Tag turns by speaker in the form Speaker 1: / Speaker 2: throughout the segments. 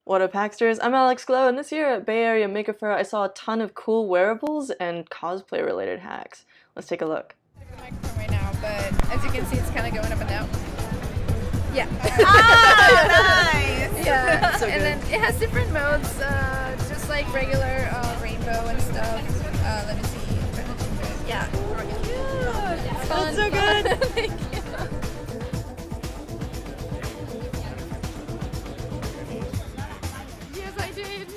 Speaker 1: What up, Hacksters? I'm Alex Glow, and this year at Bay Area Maker Faire, I saw a ton of cool wearables and cosplay-related hacks. Let's take a look.
Speaker 2: Microphone right now, but as you can see, it's kind of going up and down. Yeah.
Speaker 3: Ah, nice.
Speaker 2: Yeah.
Speaker 1: So
Speaker 2: and then it has different modes, just like regular rainbow and stuff. Let me see. Yeah. Cute. It's fun.
Speaker 1: That's so good.
Speaker 2: Thank you. Yes, I did.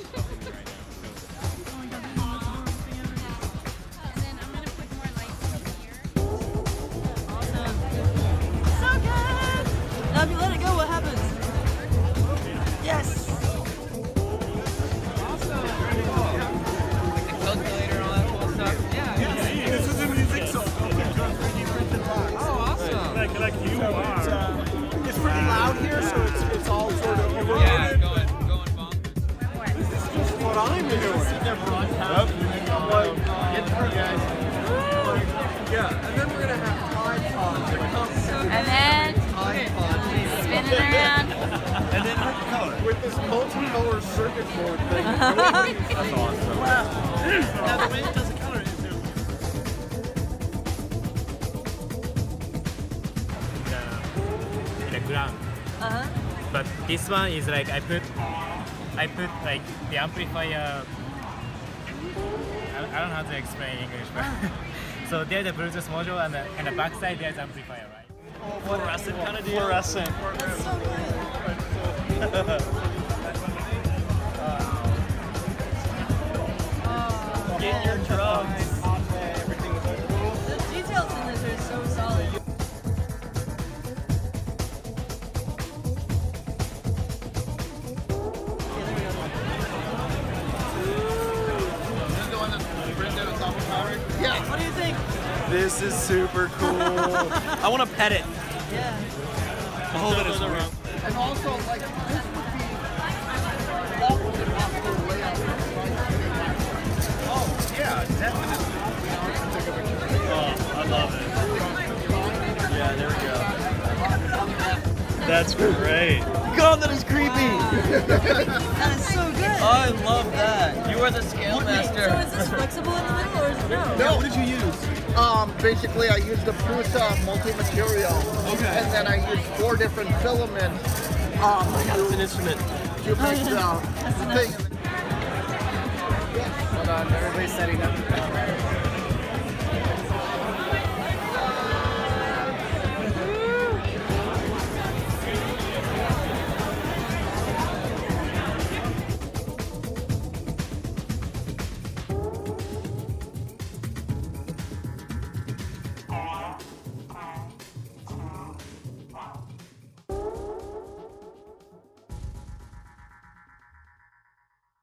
Speaker 1: Now if you let it go, what happens? Yes!
Speaker 4: Calculator and all that cool stuff. Yeah.
Speaker 5: This is a music song.
Speaker 4: Oh, awesome.
Speaker 5: Like you are. It's pretty loud here, so it's all sort of overloaded.
Speaker 4: Yeah, going bonkers.
Speaker 5: This is just what I'm doing. Get through, guys. Yeah, and then we're gonna have Tide Pods that come.
Speaker 3: And then
Speaker 5: Tide Pods.
Speaker 3: spin it around.
Speaker 5: And then with this multicolor circuit board thing. That's awesome. Wow. Now the way it does the color is
Speaker 6: in the ground. But this one is like I put like the amplifier. I don't know how to explain in English, but so there's a Bluetooth module and the back side there's amplifier, right?
Speaker 5: fluorescent kind of deal. Fluorescent.
Speaker 1: That's so good.
Speaker 5: Get your drugs.
Speaker 1: The details in this are so solid.
Speaker 5: Yeah.
Speaker 1: What do you think?
Speaker 5: This is super cool. I want to pet it.
Speaker 1: Yeah.
Speaker 5: The whole bit is around. And also, like, this would be possible layout. Oh, yeah, definitely. Oh, I love it. Yeah, there we go. That's great. God, that is creepy.
Speaker 1: That is so good.
Speaker 4: I love that. You are the scale master.
Speaker 1: So is this flexible in the middle or is it no?
Speaker 5: No, what did you use?
Speaker 7: Basically, I used the Prusa multi-material, and then I used 4 different filaments
Speaker 5: It's an instrument.
Speaker 7: to make the thing.
Speaker 4: Hold on, everybody's setting up.